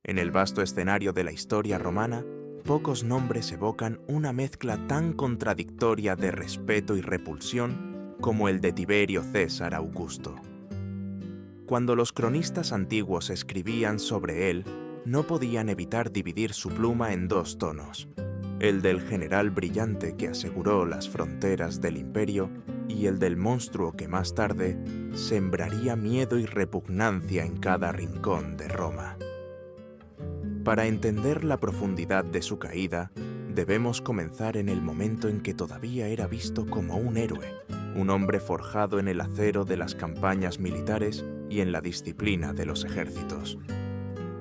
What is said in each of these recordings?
En el vasto escenario de la historia romana, pocos nombres evocan una mezcla tan contradictoria de respeto y repulsión como el de Tiberio César Augusto. Cuando los cronistas antiguos escribían sobre él, no podían evitar dividir su pluma en dos tonos, el del general brillante que aseguró las fronteras del imperio y el del monstruo que más tarde sembraría miedo y repugnancia en cada rincón de Roma. Para entender la profundidad de su caída, debemos comenzar en el momento en que todavía era visto como un héroe, un hombre forjado en el acero de las campañas militares y en la disciplina de los ejércitos.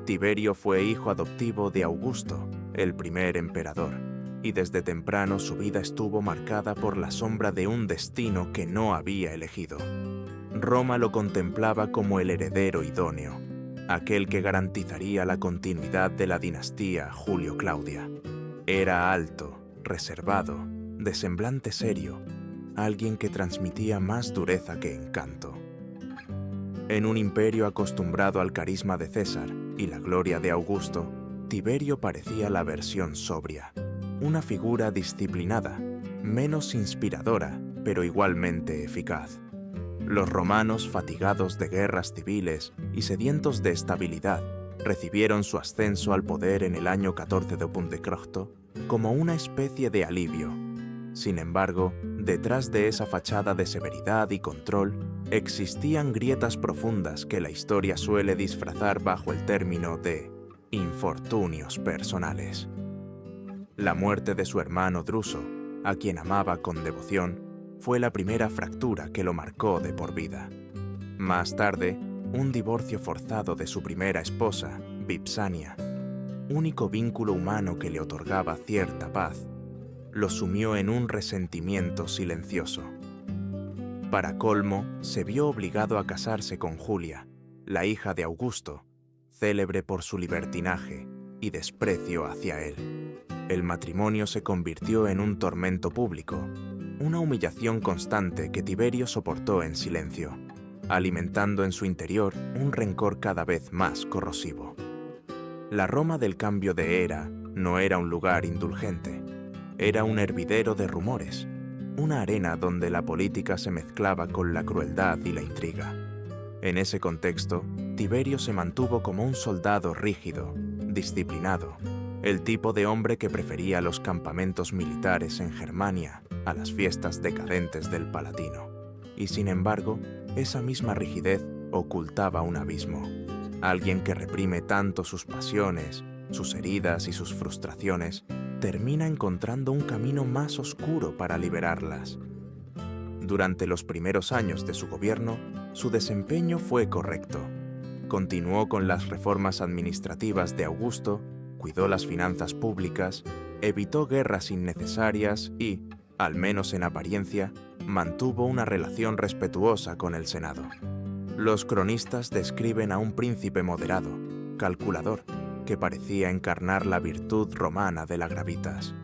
Tiberio fue hijo adoptivo de Augusto, el primer emperador, y desde temprano su vida estuvo marcada por la sombra de un destino que no había elegido. Roma lo contemplaba como el heredero idóneo, aquel que garantizaría la continuidad de la dinastía Julio-Claudia. Era alto, reservado, de semblante serio, alguien que transmitía más dureza que encanto. En un imperio acostumbrado al carisma de César y la gloria de Augusto, Tiberio parecía la versión sobria, una figura disciplinada, menos inspiradora, pero igualmente eficaz. Los romanos, fatigados de guerras civiles y sedientos de estabilidad, recibieron su ascenso al poder en el año 14 de Puntecrocto como una especie de alivio. Sin embargo, detrás de esa fachada de severidad y control, existían grietas profundas que la historia suele disfrazar bajo el término de infortunios personales. La muerte de su hermano Druso, a quien amaba con devoción, fue la primera fractura que lo marcó de por vida. Más tarde, un divorcio forzado de su primera esposa, Vipsania, único vínculo humano que le otorgaba cierta paz, lo sumió en un resentimiento silencioso. Para colmo, se vio obligado a casarse con Julia, la hija de Augusto, célebre por su libertinaje y desprecio hacia él. El matrimonio se convirtió en un tormento público, una humillación constante que Tiberio soportó en silencio, alimentando en su interior un rencor cada vez más corrosivo. La Roma del cambio de era no era un lugar indulgente, era un hervidero de rumores, una arena donde la política se mezclaba con la crueldad y la intriga. En ese contexto, Tiberio se mantuvo como un soldado rígido, disciplinado, el tipo de hombre que prefería los campamentos militares en Germania a las fiestas decadentes del Palatino. Y sin embargo, esa misma rigidez ocultaba un abismo. Alguien que reprime tanto sus pasiones, sus heridas y sus frustraciones, termina encontrando un camino más oscuro para liberarlas. Durante los primeros años de su gobierno, su desempeño fue correcto. Continuó con las reformas administrativas de Augusto, cuidó las finanzas públicas, evitó guerras innecesarias y, al menos en apariencia, mantuvo una relación respetuosa con el Senado. Los cronistas describen a un príncipe moderado, calculador, que parecía encarnar la virtud romana de la gravitas.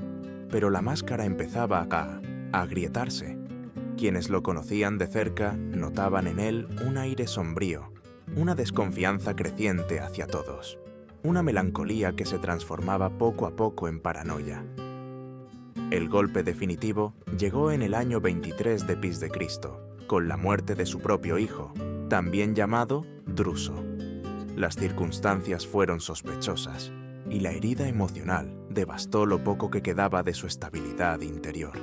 Pero la máscara empezaba a agrietarse. Quienes lo conocían de cerca notaban en él un aire sombrío, una desconfianza creciente hacia todos, una melancolía que se transformaba poco a poco en paranoia. El golpe definitivo llegó en el año 23 de Pis de Cristo, con la muerte de su propio hijo, también llamado Druso. Las circunstancias fueron sospechosas, y la herida emocional devastó lo poco que quedaba de su estabilidad interior.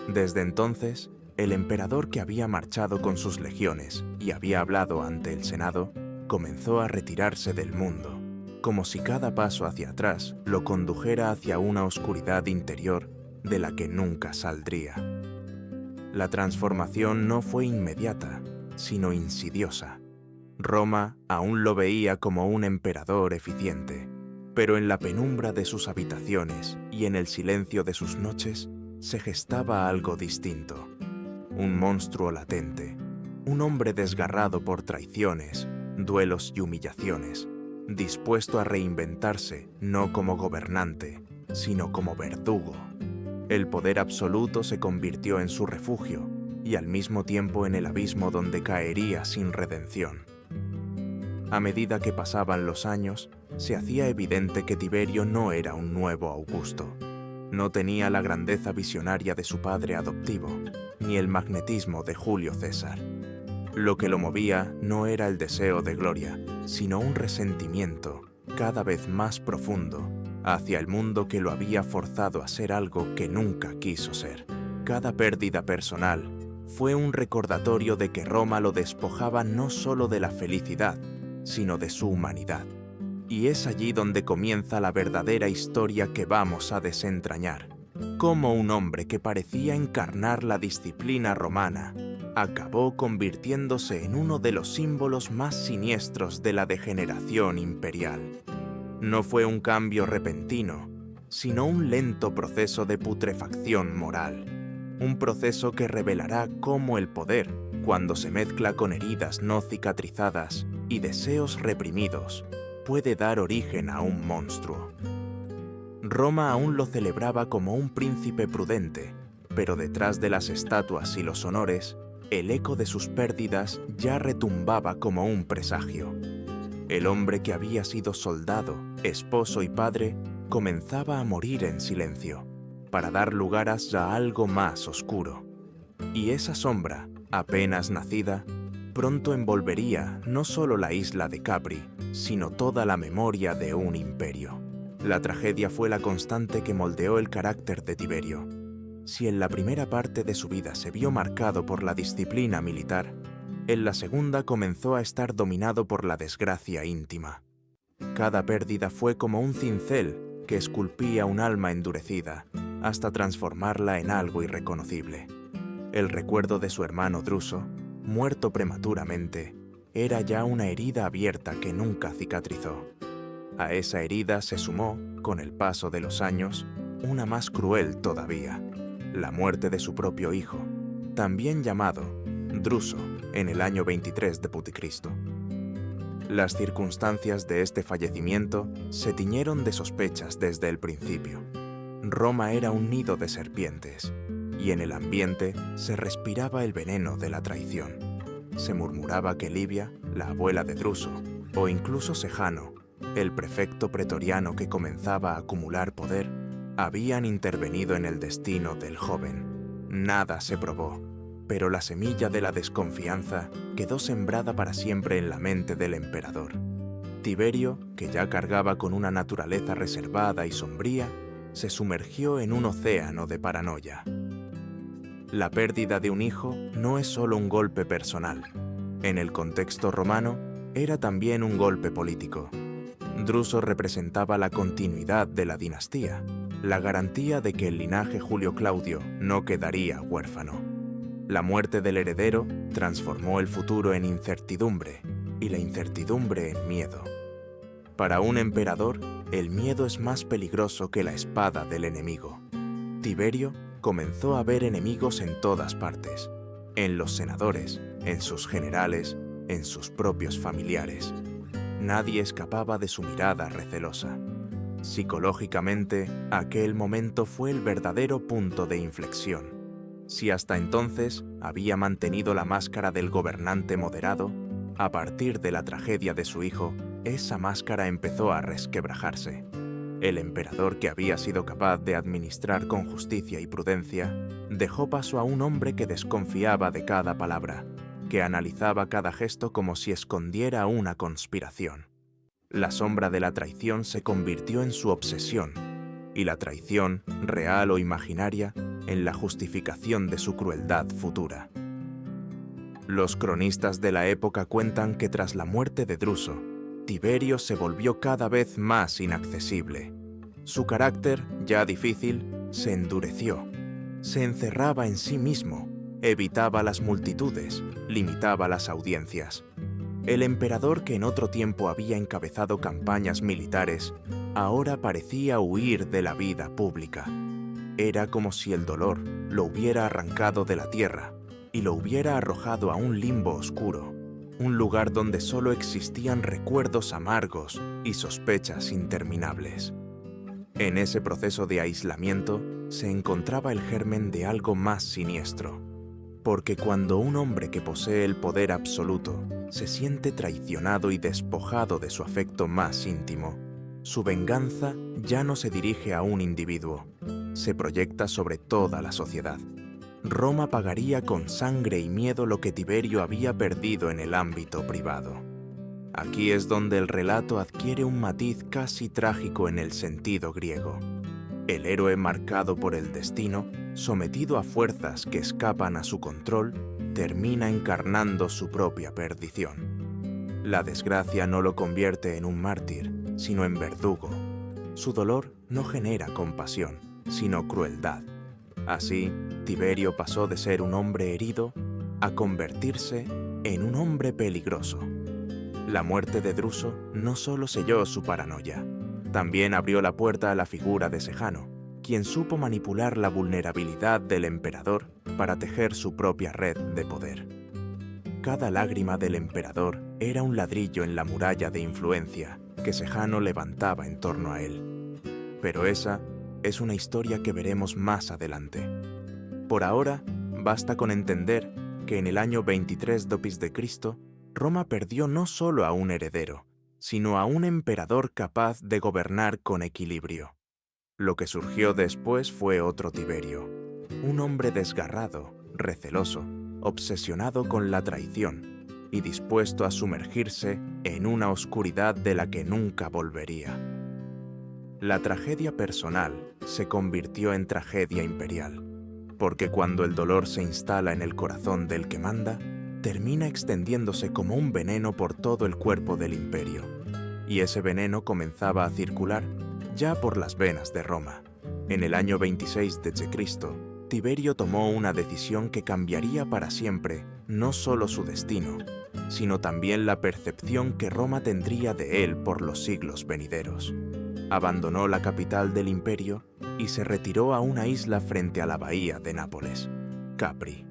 Desde entonces, el emperador que había marchado con sus legiones y había hablado ante el Senado, comenzó a retirarse del mundo, como si cada paso hacia atrás lo condujera hacia una oscuridad interior de la que nunca saldría. La transformación no fue inmediata, sino insidiosa. Roma aún lo veía como un emperador eficiente, pero en la penumbra de sus habitaciones y en el silencio de sus noches se gestaba algo distinto. Un monstruo latente, un hombre desgarrado por traiciones, duelos y humillaciones, dispuesto a reinventarse no como gobernante, sino como verdugo. El poder absoluto se convirtió en su refugio y al mismo tiempo en el abismo donde caería sin redención. A medida que pasaban los años, se hacía evidente que Tiberio no era un nuevo Augusto. No tenía la grandeza visionaria de su padre adoptivo, ni el magnetismo de Julio César. Lo que lo movía no era el deseo de gloria, sino un resentimiento cada vez más profundo hacia el mundo que lo había forzado a ser algo que nunca quiso ser. Cada pérdida personal fue un recordatorio de que Roma lo despojaba no solo de la felicidad, sino de su humanidad. Y es allí donde comienza la verdadera historia que vamos a desentrañar. Cómo un hombre que parecía encarnar la disciplina romana acabó convirtiéndose en uno de los símbolos más siniestros de la degeneración imperial. No fue un cambio repentino, sino un lento proceso de putrefacción moral. Un proceso que revelará cómo el poder, cuando se mezcla con heridas no cicatrizadas y deseos reprimidos, puede dar origen a un monstruo. Roma aún lo celebraba como un príncipe prudente, pero detrás de las estatuas y los honores, el eco de sus pérdidas ya retumbaba como un presagio. El hombre que había sido soldado, esposo y padre, comenzaba a morir en silencio, para dar lugar a algo más oscuro. Y esa sombra, apenas nacida, pronto envolvería no solo la isla de Capri, sino toda la memoria de un imperio. La tragedia fue la constante que moldeó el carácter de Tiberio. Si en la primera parte de su vida se vio marcado por la disciplina militar, en la segunda comenzó a estar dominado por la desgracia íntima. Cada pérdida fue como un cincel que esculpía un alma endurecida hasta transformarla en algo irreconocible. El recuerdo de su hermano Druso, muerto prematuramente, era ya una herida abierta que nunca cicatrizó. A esa herida se sumó, con el paso de los años, una más cruel todavía: la muerte de su propio hijo, también llamado Druso, en el año 23 de Puticristo. Las circunstancias de este fallecimiento se tiñeron de sospechas desde el principio. Roma era un nido de serpientes, y en el ambiente se respiraba el veneno de la traición. Se murmuraba que Livia, la abuela de Druso, o incluso Sejano, el prefecto pretoriano que comenzaba a acumular poder, habían intervenido en el destino del joven. Nada se probó, pero la semilla de la desconfianza quedó sembrada para siempre en la mente del emperador. Tiberio, que ya cargaba con una naturaleza reservada y sombría, se sumergió en un océano de paranoia. La pérdida de un hijo no es solo un golpe personal. En el contexto romano, era también un golpe político. Druso representaba la continuidad de la dinastía, la garantía de que el linaje Julio Claudio no quedaría huérfano. La muerte del heredero transformó el futuro en incertidumbre y la incertidumbre en miedo. Para un emperador, el miedo es más peligroso que la espada del enemigo. Tiberio comenzó a ver enemigos en todas partes: en los senadores, en sus generales, en sus propios familiares. Nadie escapaba de su mirada recelosa. Psicológicamente, aquel momento fue el verdadero punto de inflexión. Si hasta entonces había mantenido la máscara del gobernante moderado, a partir de la tragedia de su hijo, esa máscara empezó a resquebrajarse. El emperador, que había sido capaz de administrar con justicia y prudencia, dejó paso a un hombre que desconfiaba de cada palabra, que analizaba cada gesto como si escondiera una conspiración. La sombra de la traición se convirtió en su obsesión, y la traición, real o imaginaria, en la justificación de su crueldad futura. Los cronistas de la época cuentan que tras la muerte de Druso, Tiberio se volvió cada vez más inaccesible. Su carácter, ya difícil, se endureció. Se encerraba en sí mismo, evitaba las multitudes, limitaba las audiencias. El emperador, que en otro tiempo había encabezado campañas militares, ahora parecía huir de la vida pública. Era como si el dolor lo hubiera arrancado de la tierra y lo hubiera arrojado a un limbo oscuro, un lugar donde solo existían recuerdos amargos y sospechas interminables. En ese proceso de aislamiento se encontraba el germen de algo más siniestro, porque cuando un hombre que posee el poder absoluto se siente traicionado y despojado de su afecto más íntimo, Su venganza ya no se dirige a un individuo, se proyecta sobre toda la sociedad. Roma pagaría con sangre y miedo lo que Tiberio había perdido en el ámbito privado. Aquí es donde el relato adquiere un matiz casi trágico en el sentido griego. El héroe marcado por el destino, sometido a fuerzas que escapan a su control, termina encarnando su propia perdición. La desgracia no lo convierte en un mártir, sino en verdugo. Su dolor no genera compasión, sino crueldad. Así, Tiberio pasó de ser un hombre herido a convertirse en un hombre peligroso. La muerte de Druso no solo selló su paranoia, también abrió la puerta a la figura de Sejano, quien supo manipular la vulnerabilidad del emperador para tejer su propia red de poder. Cada lágrima del emperador era un ladrillo en la muralla de influencia que Sejano levantaba en torno a él. Pero esa es una historia que veremos más adelante. Por ahora, basta con entender que en el año 23 d.C., Roma perdió no solo a un heredero, sino a un emperador capaz de gobernar con equilibrio. Lo que surgió después fue otro Tiberio, un hombre desgarrado, receloso, obsesionado con la traición y dispuesto a sumergirse en una oscuridad de la que nunca volvería. La tragedia personal se convirtió en tragedia imperial, porque cuando el dolor se instala en el corazón del que manda, termina extendiéndose como un veneno por todo el cuerpo del imperio, y ese veneno comenzaba a circular ya por las venas de Roma. En el año 26 d.C., Tiberio tomó una decisión que cambiaría para siempre no solo su destino, sino también la percepción que Roma tendría de él por los siglos venideros. Abandonó la capital del imperio y se retiró a una isla frente a la bahía de Nápoles, Capri.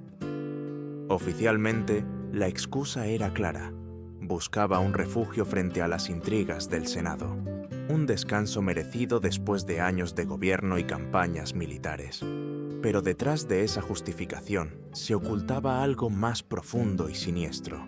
Oficialmente, la excusa era clara. Buscaba un refugio frente a las intrigas del Senado, un descanso merecido después de años de gobierno y campañas militares. Pero detrás de esa justificación se ocultaba algo más profundo y siniestro.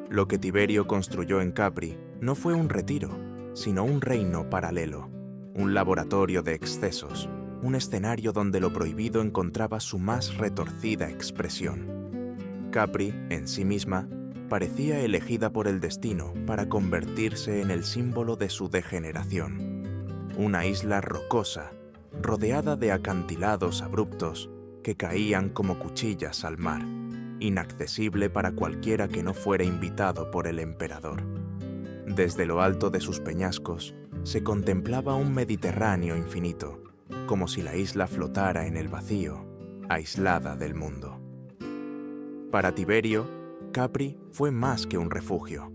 Lo que Tiberio construyó en Capri no fue un retiro, sino un reino paralelo, un laboratorio de excesos, un escenario donde lo prohibido encontraba su más retorcida expresión. Capri, en sí misma, parecía elegida por el destino para convertirse en el símbolo de su degeneración. Una isla rocosa, rodeada de acantilados abruptos que caían como cuchillas al mar, inaccesible para cualquiera que no fuera invitado por el emperador. Desde lo alto de sus peñascos se contemplaba un Mediterráneo infinito, como si la isla flotara en el vacío, aislada del mundo. Para Tiberio, Capri fue más que un refugio.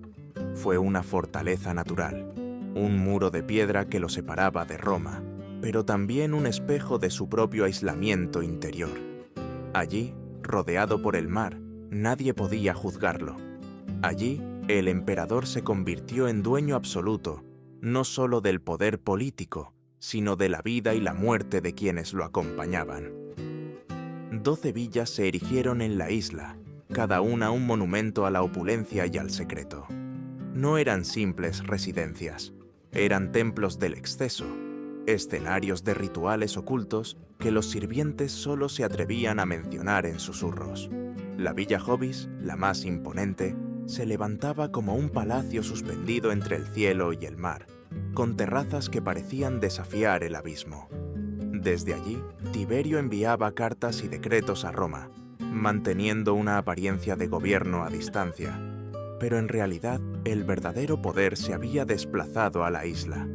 Fue una fortaleza natural, un muro de piedra que lo separaba de Roma, pero también un espejo de su propio aislamiento interior. Allí, rodeado por el mar, nadie podía juzgarlo. Allí, el emperador se convirtió en dueño absoluto, no solo del poder político, sino de la vida y la muerte de quienes lo acompañaban. 12 villas se erigieron en la isla, cada una un monumento a la opulencia y al secreto. No eran simples residencias, eran templos del exceso, escenarios de rituales ocultos que los sirvientes solo se atrevían a mencionar en susurros. La Villa Jovis, la más imponente, se levantaba como un palacio suspendido entre el cielo y el mar, con terrazas que parecían desafiar el abismo. Desde allí, Tiberio enviaba cartas y decretos a Roma, manteniendo una apariencia de gobierno a distancia, pero en realidad el verdadero poder se había desplazado a la isla.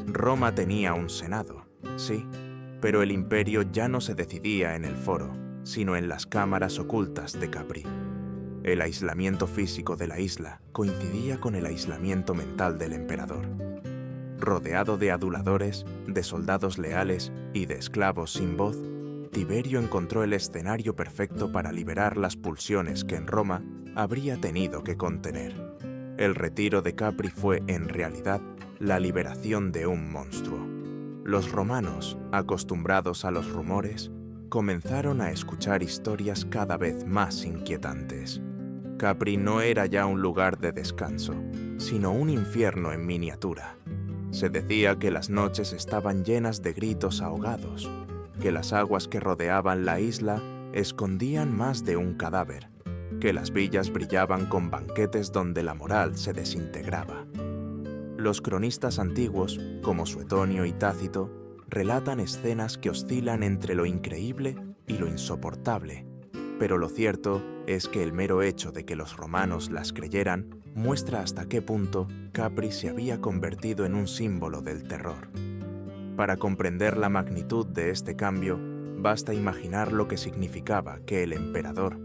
Roma tenía un senado, sí, pero el imperio ya no se decidía en el foro, sino en las cámaras ocultas de Capri. El aislamiento físico de la isla coincidía con el aislamiento mental del emperador. Rodeado de aduladores, de soldados leales y de esclavos sin voz, Tiberio encontró el escenario perfecto para liberar las pulsiones que en Roma habría tenido que contener. El retiro de Capri fue, en realidad, la liberación de un monstruo. Los romanos, acostumbrados a los rumores, comenzaron a escuchar historias cada vez más inquietantes. Capri no era ya un lugar de descanso, sino un infierno en miniatura. Se decía que las noches estaban llenas de gritos ahogados, que las aguas que rodeaban la isla escondían más de un cadáver, que las villas brillaban con banquetes donde la moral se desintegraba. Los cronistas antiguos, como Suetonio y Tácito, relatan escenas que oscilan entre lo increíble y lo insoportable, pero lo cierto es que el mero hecho de que los romanos las creyeran muestra hasta qué punto Capri se había convertido en un símbolo del terror. Para comprender la magnitud de este cambio, basta imaginar lo que significaba que el emperador,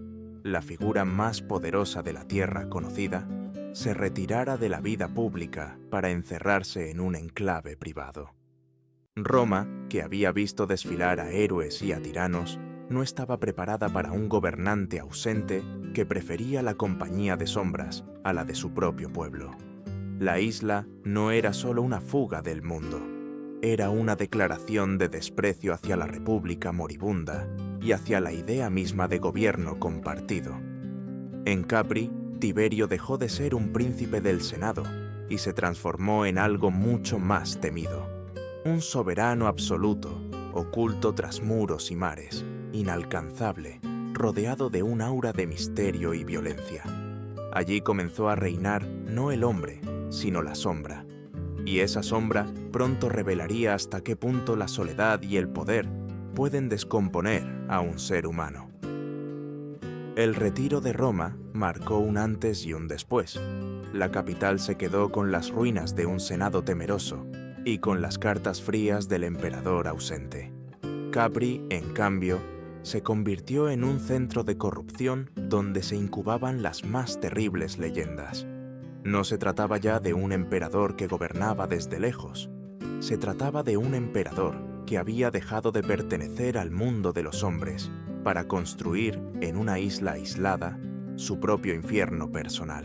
la figura más poderosa de la tierra conocida, se retirara de la vida pública para encerrarse en un enclave privado. Roma, que había visto desfilar a héroes y a tiranos, no estaba preparada para un gobernante ausente que prefería la compañía de sombras a la de su propio pueblo. La isla no era solo una fuga del mundo, era una declaración de desprecio hacia la república moribunda y hacia la idea misma de gobierno compartido. En Capri, Tiberio dejó de ser un príncipe del Senado y se transformó en algo mucho más temido. Un soberano absoluto, oculto tras muros y mares, inalcanzable, rodeado de un aura de misterio y violencia. Allí comenzó a reinar no el hombre, sino la sombra. Y esa sombra pronto revelaría hasta qué punto la soledad y el poder pueden descomponer a un ser humano. El retiro de Roma marcó un antes y un después. La capital se quedó con las ruinas de un senado temeroso y con las cartas frías del emperador ausente. Capri, en cambio, se convirtió en un centro de corrupción donde se incubaban las más terribles leyendas. No se trataba ya de un emperador que gobernaba desde lejos. Se trataba de un emperador que había dejado de pertenecer al mundo de los hombres para construir, en una isla aislada, su propio infierno personal.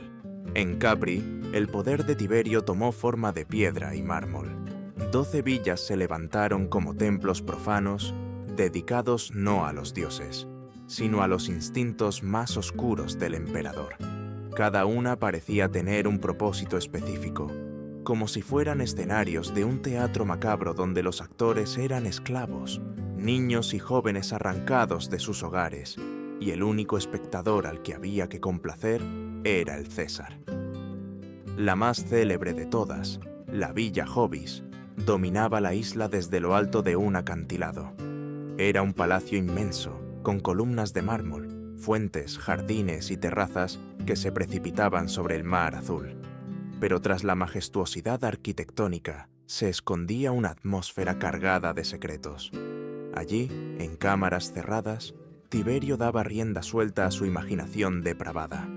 En Capri, el poder de Tiberio tomó forma de piedra y mármol. 12 villas se levantaron como templos profanos, dedicados no a los dioses, sino a los instintos más oscuros del emperador. Cada una parecía tener un propósito específico, como si fueran escenarios de un teatro macabro donde los actores eran esclavos, niños y jóvenes arrancados de sus hogares, y el único espectador al que había que complacer era el César. La más célebre de todas, la Villa Jovis, dominaba la isla desde lo alto de un acantilado. Era un palacio inmenso, con columnas de mármol, fuentes, jardines y terrazas que se precipitaban sobre el mar azul. Pero tras la majestuosidad arquitectónica se escondía una atmósfera cargada de secretos. Allí, en cámaras cerradas, Tiberio daba rienda suelta a su imaginación depravada.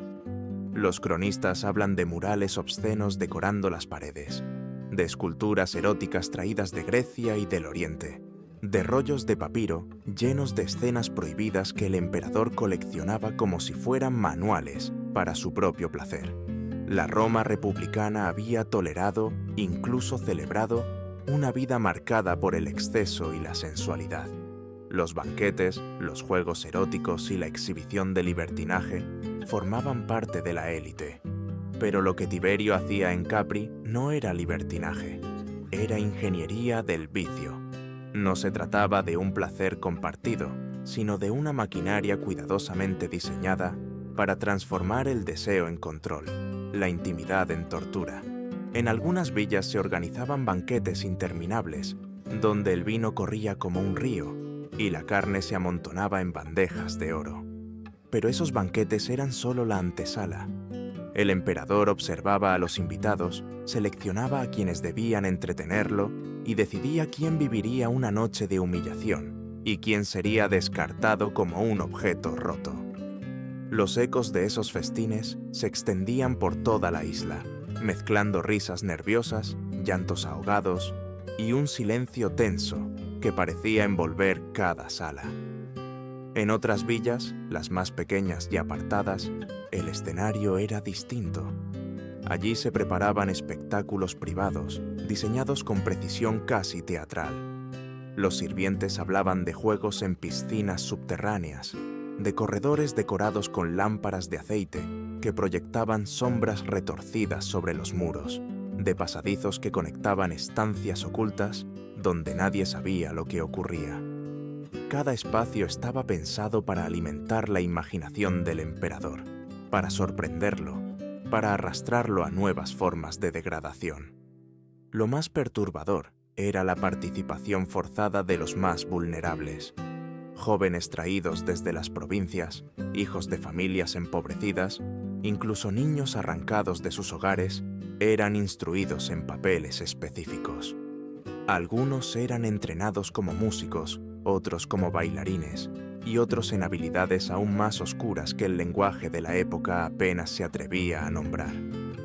Los cronistas hablan de murales obscenos decorando las paredes, de esculturas eróticas traídas de Grecia y del Oriente, de rollos de papiro llenos de escenas prohibidas que el emperador coleccionaba como si fueran manuales para su propio placer. La Roma republicana había tolerado, incluso celebrado, una vida marcada por el exceso y la sensualidad. Los banquetes, los juegos eróticos y la exhibición de libertinaje formaban parte de la élite. Pero lo que Tiberio hacía en Capri no era libertinaje, era ingeniería del vicio. No se trataba de un placer compartido, sino de una maquinaria cuidadosamente diseñada para transformar el deseo en control, la intimidad en tortura. En algunas villas se organizaban banquetes interminables, donde el vino corría como un río y la carne se amontonaba en bandejas de oro. Pero esos banquetes eran solo la antesala. El emperador observaba a los invitados, seleccionaba a quienes debían entretenerlo y decidía quién viviría una noche de humillación y quién sería descartado como un objeto roto. Los ecos de esos festines se extendían por toda la isla, mezclando risas nerviosas, llantos ahogados y un silencio tenso que parecía envolver cada sala. En otras villas, las más pequeñas y apartadas, el escenario era distinto. Allí se preparaban espectáculos privados, diseñados con precisión casi teatral. Los sirvientes hablaban de juegos en piscinas subterráneas, de corredores decorados con lámparas de aceite que proyectaban sombras retorcidas sobre los muros, de pasadizos que conectaban estancias ocultas donde nadie sabía lo que ocurría. Cada espacio estaba pensado para alimentar la imaginación del emperador, para sorprenderlo, para arrastrarlo a nuevas formas de degradación. Lo más perturbador era la participación forzada de los más vulnerables. Jóvenes traídos desde las provincias, hijos de familias empobrecidas, incluso niños arrancados de sus hogares, eran instruidos en papeles específicos. Algunos eran entrenados como músicos, otros como bailarines, y otros en habilidades aún más oscuras que el lenguaje de la época apenas se atrevía a nombrar.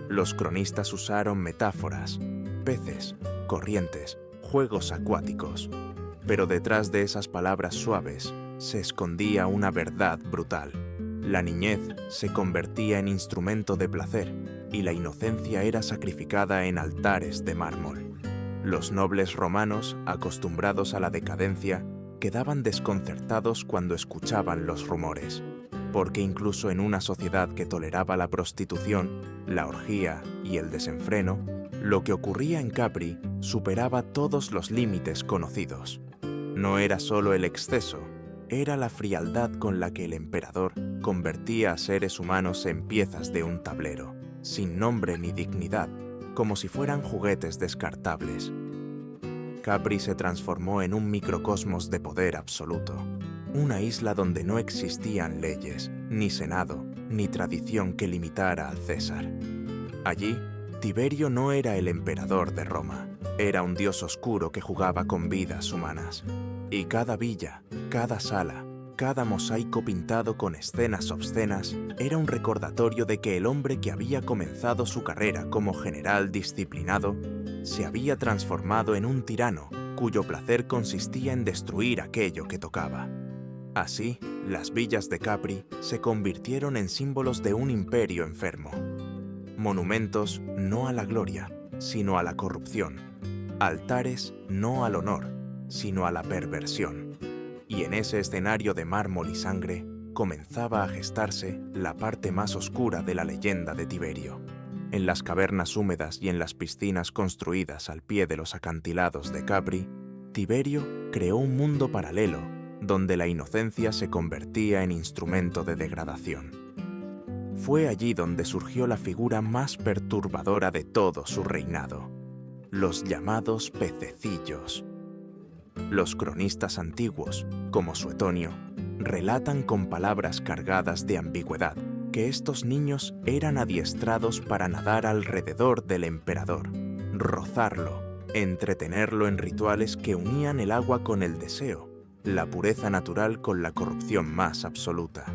Los cronistas usaron metáforas, peces, corrientes, juegos acuáticos, pero detrás de esas palabras suaves se escondía una verdad brutal. La niñez se convertía en instrumento de placer y la inocencia era sacrificada en altares de mármol. Los nobles romanos, acostumbrados a la decadencia, quedaban desconcertados cuando escuchaban los rumores, porque incluso en una sociedad que toleraba la prostitución, la orgía y el desenfreno, lo que ocurría en Capri superaba todos los límites conocidos. No era solo el exceso, era la frialdad con la que el emperador convertía a seres humanos en piezas de un tablero, sin nombre ni dignidad, como si fueran juguetes descartables. Capri se transformó en un microcosmos de poder absoluto, una isla donde no existían leyes, ni senado, ni tradición que limitara al César. Allí, Tiberio no era el emperador de Roma, era un dios oscuro que jugaba con vidas humanas. Y cada villa, cada sala, cada mosaico pintado con escenas obscenas era un recordatorio de que el hombre que había comenzado su carrera como general disciplinado se había transformado en un tirano cuyo placer consistía en destruir aquello que tocaba. Así, las villas de Capri se convirtieron en símbolos de un imperio enfermo. Monumentos no a la gloria, sino a la corrupción. Altares no al honor, sino a la perversión. Y en ese escenario de mármol y sangre comenzaba a gestarse la parte más oscura de la leyenda de Tiberio. En las cavernas húmedas y en las piscinas construidas al pie de los acantilados de Capri, Tiberio creó un mundo paralelo donde la inocencia se convertía en instrumento de degradación. Fue allí donde surgió la figura más perturbadora de todo su reinado, los llamados pececillos. Los cronistas antiguos, como Suetonio, relatan con palabras cargadas de ambigüedad que estos niños eran adiestrados para nadar alrededor del emperador, rozarlo, entretenerlo en rituales que unían el agua con el deseo, la pureza natural con la corrupción más absoluta.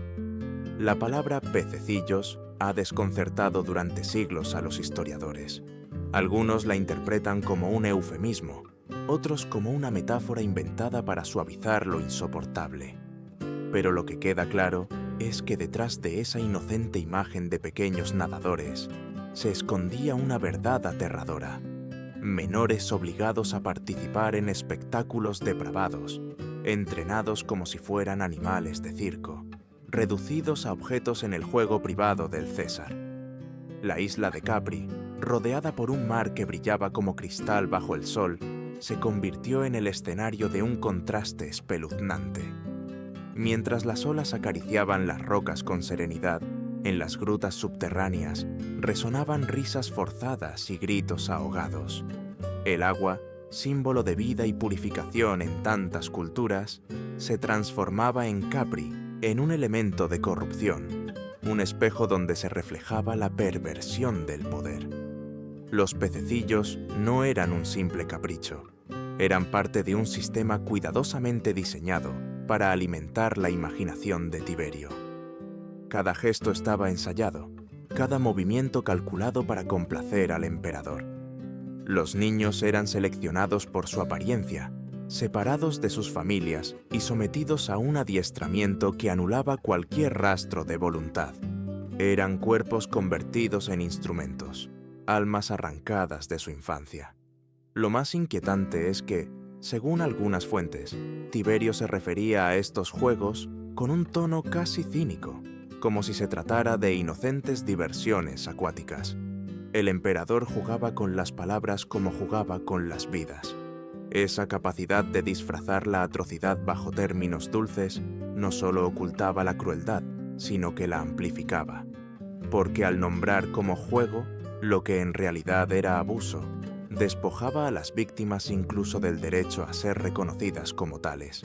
La palabra pececillos ha desconcertado durante siglos a los historiadores. Algunos la interpretan como un eufemismo, otros como una metáfora inventada para suavizar lo insoportable. Pero lo que queda claro es que detrás de esa inocente imagen de pequeños nadadores se escondía una verdad aterradora. Menores obligados a participar en espectáculos depravados, entrenados como si fueran animales de circo, reducidos a objetos en el juego privado del César. La isla de Capri, rodeada por un mar que brillaba como cristal bajo el sol, se convirtió en el escenario de un contraste espeluznante. Mientras las olas acariciaban las rocas con serenidad, en las grutas subterráneas resonaban risas forzadas y gritos ahogados. El agua, símbolo de vida y purificación en tantas culturas, se transformaba en Capri en un elemento de corrupción, un espejo donde se reflejaba la perversión del poder. Los pececillos no eran un simple capricho, eran parte de un sistema cuidadosamente diseñado para alimentar la imaginación de Tiberio. Cada gesto estaba ensayado, cada movimiento calculado para complacer al emperador. Los niños eran seleccionados por su apariencia, separados de sus familias y sometidos a un adiestramiento que anulaba cualquier rastro de voluntad. Eran cuerpos convertidos en instrumentos, almas arrancadas de su infancia. Lo más inquietante es que, según algunas fuentes, Tiberio se refería a estos juegos con un tono casi cínico, como si se tratara de inocentes diversiones acuáticas. El emperador jugaba con las palabras como jugaba con las vidas. Esa capacidad de disfrazar la atrocidad bajo términos dulces no solo ocultaba la crueldad, sino que la amplificaba. Porque al nombrar como juego lo que en realidad era abuso, despojaba a las víctimas incluso del derecho a ser reconocidas como tales.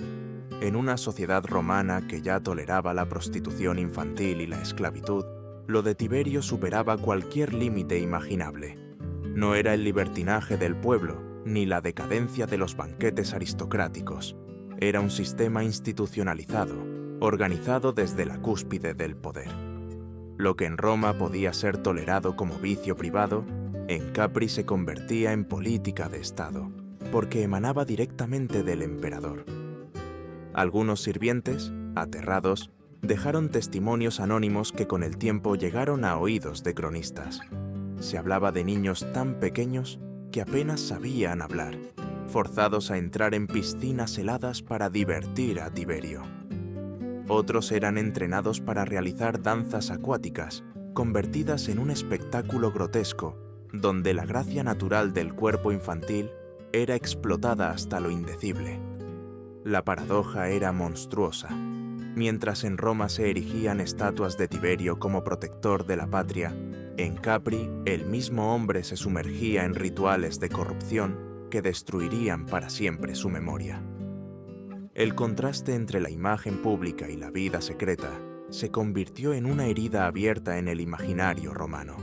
En una sociedad romana que ya toleraba la prostitución infantil y la esclavitud, lo de Tiberio superaba cualquier límite imaginable. No era el libertinaje del pueblo, ni la decadencia de los banquetes aristocráticos. Era un sistema institucionalizado, organizado desde la cúspide del poder. Lo que en Roma podía ser tolerado como vicio privado, en Capri se convertía en política de Estado, porque emanaba directamente del emperador. Algunos sirvientes, aterrados, dejaron testimonios anónimos que con el tiempo llegaron a oídos de cronistas. Se hablaba de niños tan pequeños que apenas sabían hablar, forzados a entrar en piscinas heladas para divertir a Tiberio. Otros eran entrenados para realizar danzas acuáticas, convertidas en un espectáculo grotesco, donde la gracia natural del cuerpo infantil era explotada hasta lo indecible. La paradoja era monstruosa. Mientras en Roma se erigían estatuas de Tiberio como protector de la patria, en Capri el mismo hombre se sumergía en rituales de corrupción que destruirían para siempre su memoria. El contraste entre la imagen pública y la vida secreta se convirtió en una herida abierta en el imaginario romano.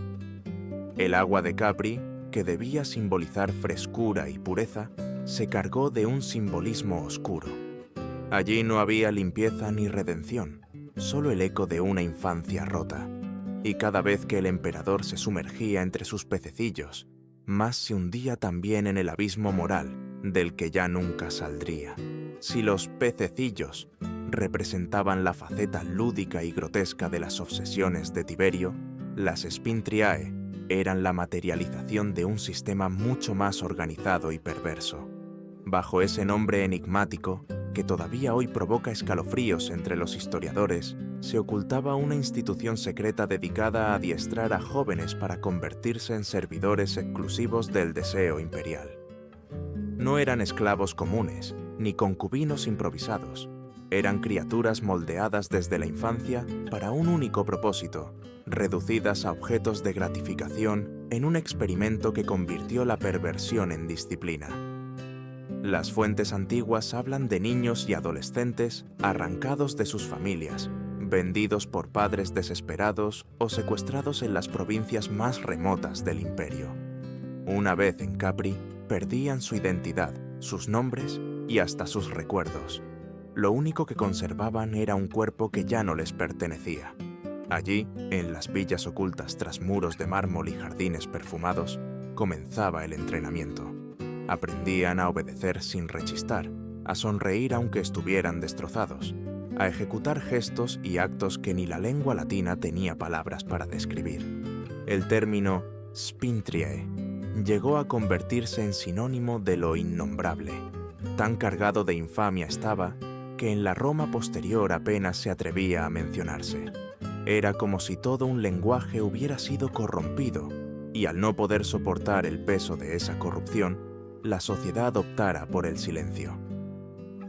El agua de Capri, que debía simbolizar frescura y pureza, se cargó de un simbolismo oscuro. Allí no había limpieza ni redención, solo el eco de una infancia rota. Y cada vez que el emperador se sumergía entre sus pececillos, más se hundía también en el abismo moral del que ya nunca saldría. Si los pececillos representaban la faceta lúdica y grotesca de las obsesiones de Tiberio, las Spintriae eran la materialización de un sistema mucho más organizado y perverso. Bajo ese nombre enigmático, que todavía hoy provoca escalofríos entre los historiadores, se ocultaba una institución secreta dedicada a adiestrar a jóvenes para convertirse en servidores exclusivos del deseo imperial. No eran esclavos comunes, ni concubinos improvisados. Eran criaturas moldeadas desde la infancia para un único propósito, reducidas a objetos de gratificación en un experimento que convirtió la perversión en disciplina. Las fuentes antiguas hablan de niños y adolescentes arrancados de sus familias, vendidos por padres desesperados o secuestrados en las provincias más remotas del imperio. Una vez en Capri, perdían su identidad, sus nombres y hasta sus recuerdos. Lo único que conservaban era un cuerpo que ya no les pertenecía. Allí, en las villas ocultas tras muros de mármol y jardines perfumados, comenzaba el entrenamiento. Aprendían a obedecer sin rechistar, a sonreír aunque estuvieran destrozados, a ejecutar gestos y actos que ni la lengua latina tenía palabras para describir. El término Spintriae llegó a convertirse en sinónimo de lo innombrable. Tan cargado de infamia estaba que en la Roma posterior apenas se atrevía a mencionarse. Era como si todo un lenguaje hubiera sido corrompido, y al no poder soportar el peso de esa corrupción, la sociedad optara por el silencio.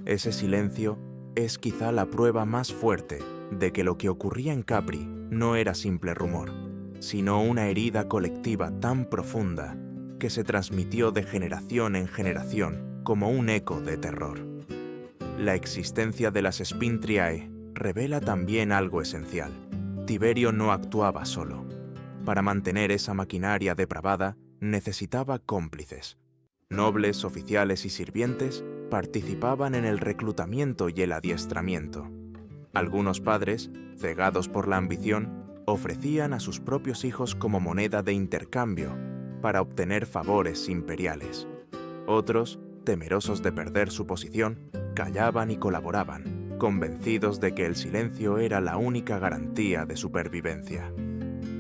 Ese silencio es quizá la prueba más fuerte de que lo que ocurría en Capri no era simple rumor, sino una herida colectiva tan profunda que se transmitió de generación en generación como un eco de terror. La existencia de las Spintriae revela también algo esencial. Tiberio no actuaba solo. Para mantener esa maquinaria depravada, necesitaba cómplices. Nobles, oficiales y sirvientes participaban en el reclutamiento y el adiestramiento. Algunos padres, cegados por la ambición, ofrecían a sus propios hijos como moneda de intercambio para obtener favores imperiales. Otros, temerosos de perder su posición, callaban y colaboraban, convencidos de que el silencio era la única garantía de supervivencia.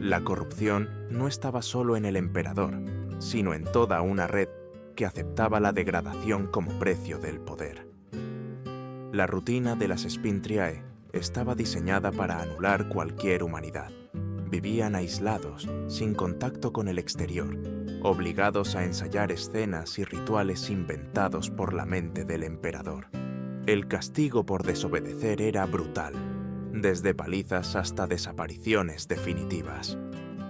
La corrupción no estaba solo en el emperador, sino en toda una red que aceptaba la degradación como precio del poder. La rutina de las Spintriae estaba diseñada para anular cualquier humanidad. Vivían aislados, sin contacto con el exterior, obligados a ensayar escenas y rituales inventados por la mente del emperador. El castigo por desobedecer era brutal, desde palizas hasta desapariciones definitivas.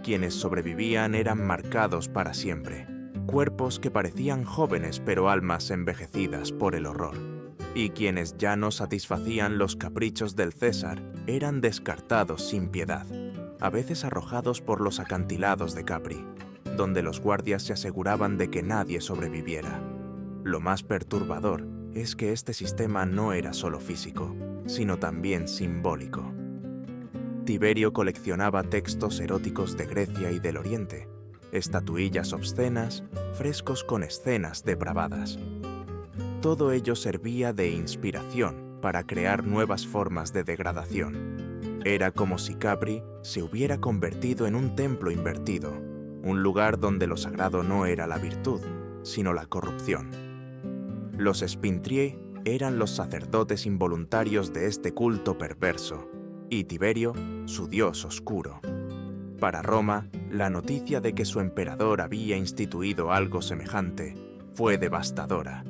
Quienes sobrevivían eran marcados para siempre, cuerpos que parecían jóvenes pero almas envejecidas por el horror. Y quienes ya no satisfacían los caprichos del César eran descartados sin piedad, a veces arrojados por los acantilados de Capri, donde los guardias se aseguraban de que nadie sobreviviera. Lo más perturbador es que este sistema no era solo físico, sino también simbólico. Tiberio coleccionaba textos eróticos de Grecia y del Oriente, estatuillas obscenas, frescos con escenas depravadas. Todo ello servía de inspiración para crear nuevas formas de degradación. Era como si Capri se hubiera convertido en un templo invertido, un lugar donde lo sagrado no era la virtud, sino la corrupción. Los Spintriae eran los sacerdotes involuntarios de este culto perverso, y Tiberio, su dios oscuro. Para Roma, la noticia de que su emperador había instituido algo semejante fue devastadora.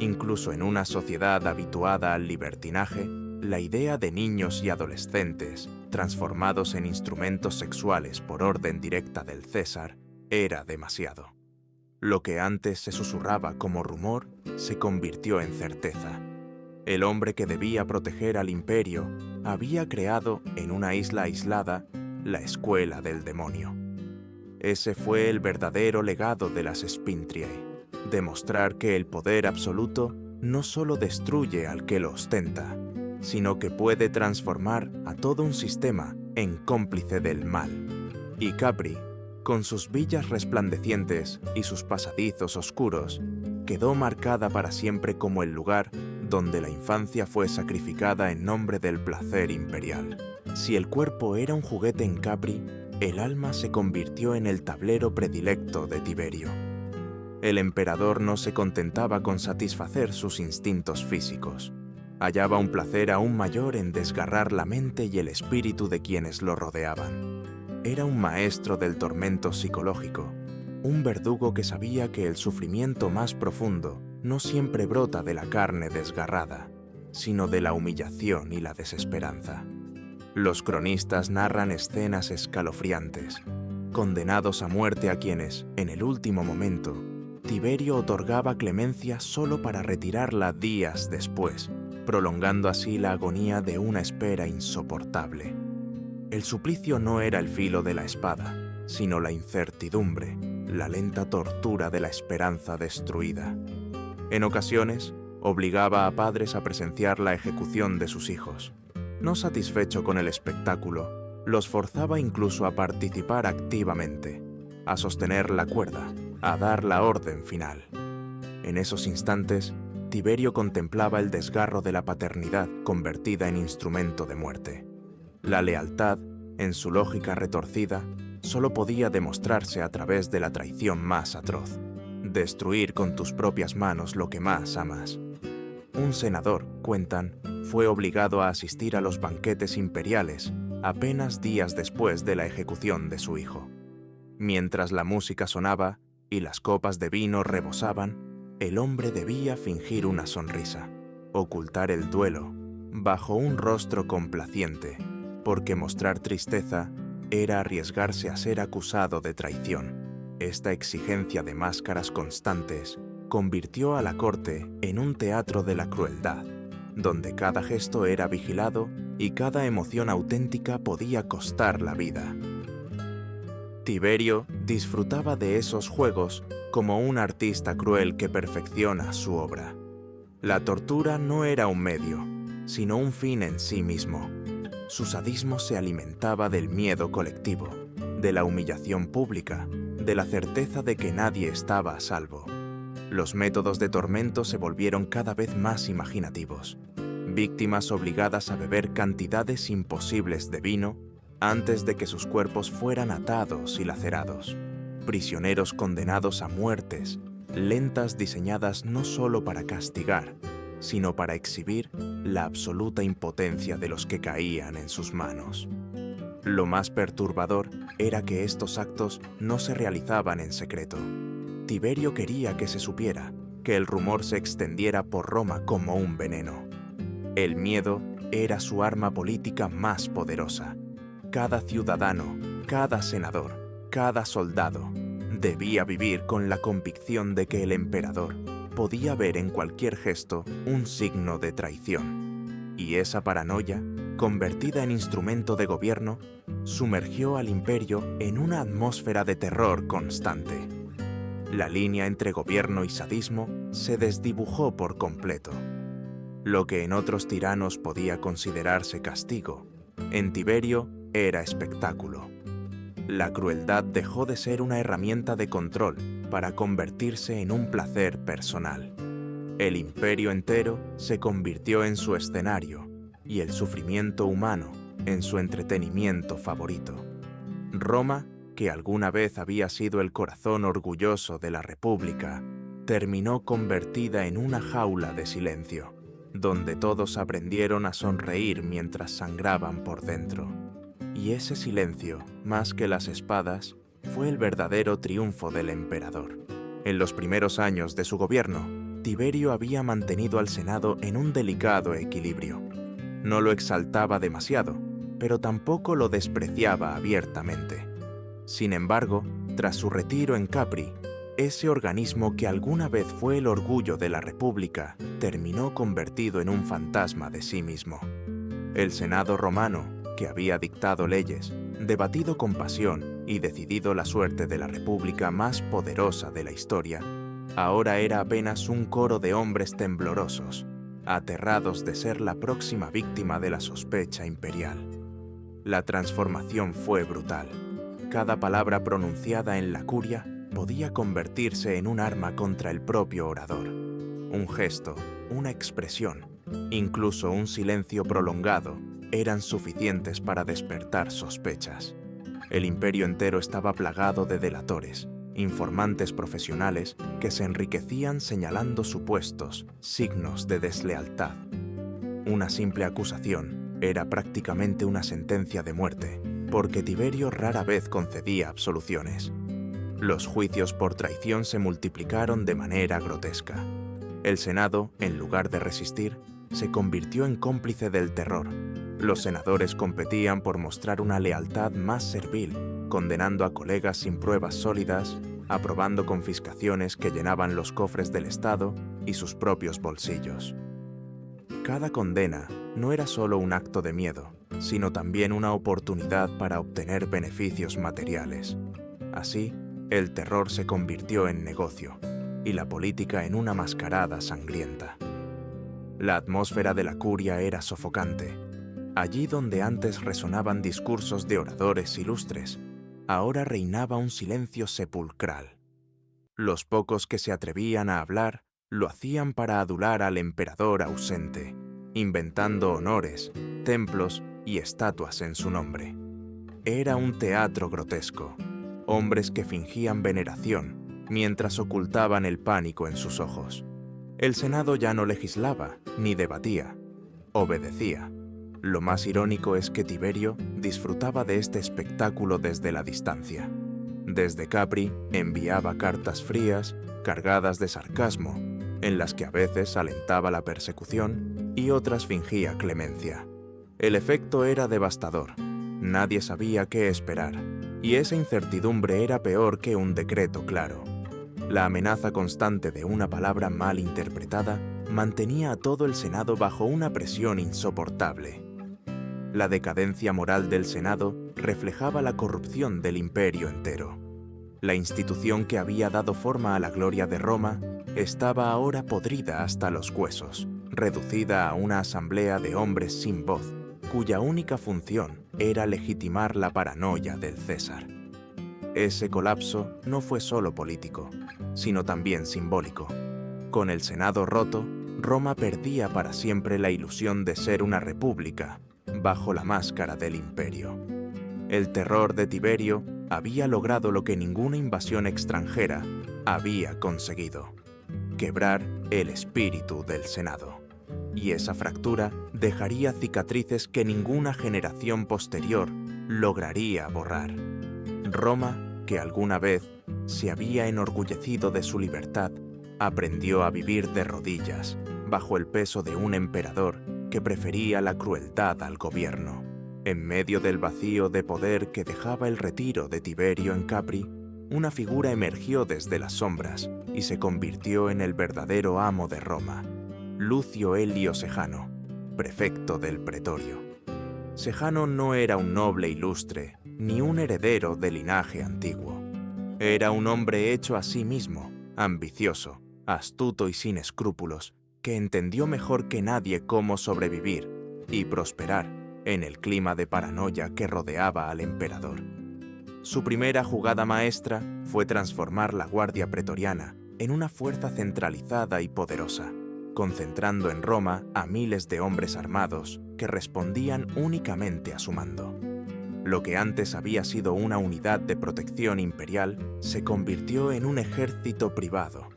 Incluso en una sociedad habituada al libertinaje, la idea de niños y adolescentes, transformados en instrumentos sexuales por orden directa del César, era demasiado. Lo que antes se susurraba como rumor se convirtió en certeza. El hombre que debía proteger al imperio había creado, en una isla aislada, la escuela del demonio. Ese fue el verdadero legado de las Spintriae: demostrar que el poder absoluto no solo destruye al que lo ostenta, sino que puede transformar a todo un sistema en cómplice del mal. Y Capri, con sus villas resplandecientes y sus pasadizos oscuros, quedó marcada para siempre como el lugar donde la infancia fue sacrificada en nombre del placer imperial. Si el cuerpo era un juguete en Capri, el alma se convirtió en el tablero predilecto de Tiberio. El emperador no se contentaba con satisfacer sus instintos físicos. Hallaba un placer aún mayor en desgarrar la mente y el espíritu de quienes lo rodeaban. Era un maestro del tormento psicológico, un verdugo que sabía que el sufrimiento más profundo no siempre brota de la carne desgarrada, sino de la humillación y la desesperanza. Los cronistas narran escenas escalofriantes, condenados a muerte a quienes, en el último momento, Tiberio otorgaba clemencia solo para retirarla días después, prolongando así la agonía de una espera insoportable. El suplicio no era el filo de la espada, sino la incertidumbre, la lenta tortura de la esperanza destruida. En ocasiones, obligaba a padres a presenciar la ejecución de sus hijos. No satisfecho con el espectáculo, los forzaba incluso a participar activamente, a sostener la cuerda, a dar la orden final. En esos instantes, Tiberio contemplaba el desgarro de la paternidad convertida en instrumento de muerte. La lealtad, en su lógica retorcida, solo podía demostrarse a través de la traición más atroz: destruir con tus propias manos lo que más amas. Un senador, cuentan, fue obligado a asistir a los banquetes imperiales apenas días después de la ejecución de su hijo. Mientras la música sonaba y las copas de vino rebosaban, el hombre debía fingir una sonrisa, ocultar el duelo, bajo un rostro complaciente, porque mostrar tristeza era arriesgarse a ser acusado de traición. Esta exigencia de máscaras constantes convirtió a la corte en un teatro de la crueldad, donde cada gesto era vigilado y cada emoción auténtica podía costar la vida. Tiberio disfrutaba de esos juegos como un artista cruel que perfecciona su obra. La tortura no era un medio, sino un fin en sí mismo. Su sadismo se alimentaba del miedo colectivo, de la humillación pública, de la certeza de que nadie estaba a salvo. Los métodos de tormento se volvieron cada vez más imaginativos. Víctimas obligadas a beber cantidades imposibles de vino antes de que sus cuerpos fueran atados y lacerados. Prisioneros condenados a muertes lentas diseñadas no solo para castigar, sino para exhibir la absoluta impotencia de los que caían en sus manos. Lo más perturbador era que estos actos no se realizaban en secreto. Tiberio quería que se supiera, que el rumor se extendiera por Roma como un veneno. El miedo era su arma política más poderosa. Cada ciudadano, cada senador, cada soldado debía vivir con la convicción de que el emperador podía ver en cualquier gesto un signo de traición. Y esa paranoia, convertida en instrumento de gobierno, sumergió al imperio en una atmósfera de terror constante. La línea entre gobierno y sadismo se desdibujó por completo. Lo que en otros tiranos podía considerarse castigo, en Tiberio era espectáculo. La crueldad dejó de ser una herramienta de control para convertirse en un placer personal. El imperio entero se convirtió en su escenario y el sufrimiento humano en su entretenimiento favorito. Roma, que alguna vez había sido el corazón orgulloso de la República, terminó convertida en una jaula de silencio, donde todos aprendieron a sonreír mientras sangraban por dentro. Y ese silencio, más que las espadas, fue el verdadero triunfo del emperador. En los primeros años de su gobierno, Tiberio había mantenido al Senado en un delicado equilibrio. No lo exaltaba demasiado, pero tampoco lo despreciaba abiertamente. Sin embargo, tras su retiro en Capri, ese organismo que alguna vez fue el orgullo de la República terminó convertido en un fantasma de sí mismo. El Senado romano, que había dictado leyes, debatido con pasión y decidido la suerte de la República más poderosa de la historia, ahora era apenas un coro de hombres temblorosos, aterrados de ser la próxima víctima de la sospecha imperial. La transformación fue brutal. Cada palabra pronunciada en la curia podía convertirse en un arma contra el propio orador. Un gesto, una expresión, incluso un silencio prolongado eran suficientes para despertar sospechas. El imperio entero estaba plagado de delatores, informantes profesionales que se enriquecían señalando supuestos signos de deslealtad. Una simple acusación era prácticamente una sentencia de muerte, porque Tiberio rara vez concedía absoluciones. Los juicios por traición se multiplicaron de manera grotesca. El Senado, en lugar de resistir, se convirtió en cómplice del terror. Los senadores competían por mostrar una lealtad más servil, condenando a colegas sin pruebas sólidas, aprobando confiscaciones que llenaban los cofres del Estado y sus propios bolsillos. Cada condena no era solo un acto de miedo, sino también una oportunidad para obtener beneficios materiales. Así, el terror se convirtió en negocio y la política en una mascarada sangrienta. La atmósfera de la curia era sofocante. Allí donde antes resonaban discursos de oradores ilustres, ahora reinaba un silencio sepulcral. Los pocos que se atrevían a hablar lo hacían para adular al emperador ausente, inventando honores, templos y estatuas en su nombre. Era un teatro grotesco, hombres que fingían veneración mientras ocultaban el pánico en sus ojos. El Senado ya no legislaba ni debatía, obedecía. Lo más irónico es que Tiberio disfrutaba de este espectáculo desde la distancia. Desde Capri enviaba cartas frías, cargadas de sarcasmo, en las que a veces alentaba la persecución y otras fingía clemencia. El efecto era devastador. Nadie sabía qué esperar, y esa incertidumbre era peor que un decreto claro. La amenaza constante de una palabra mal interpretada mantenía a todo el Senado bajo una presión insoportable. La decadencia moral del Senado reflejaba la corrupción del imperio entero. La institución que había dado forma a la gloria de Roma estaba ahora podrida hasta los huesos, reducida a una asamblea de hombres sin voz, cuya única función era legitimar la paranoia del César. Ese colapso no fue solo político, sino también simbólico. Con el Senado roto, Roma perdía para siempre la ilusión de ser una república, bajo la máscara del imperio. El terror de Tiberio había logrado lo que ninguna invasión extranjera había conseguido: quebrar el espíritu del Senado. Y esa fractura dejaría cicatrices que ninguna generación posterior lograría borrar. Roma, que alguna vez se había enorgullecido de su libertad, aprendió a vivir de rodillas, bajo el peso de un emperador que prefería la crueldad al gobierno. En medio del vacío de poder que dejaba el retiro de Tiberio en Capri, una figura emergió desde las sombras y se convirtió en el verdadero amo de Roma, Lucio Elio Sejano, prefecto del pretorio. Sejano no era un noble ilustre, ni un heredero de linaje antiguo. Era un hombre hecho a sí mismo, ambicioso, astuto y sin escrúpulos, que entendió mejor que nadie cómo sobrevivir y prosperar en el clima de paranoia que rodeaba al emperador. Su primera jugada maestra fue transformar la guardia pretoriana en una fuerza centralizada y poderosa, concentrando en Roma a miles de hombres armados que respondían únicamente a su mando. Lo que antes había sido una unidad de protección imperial se convirtió en un ejército privado,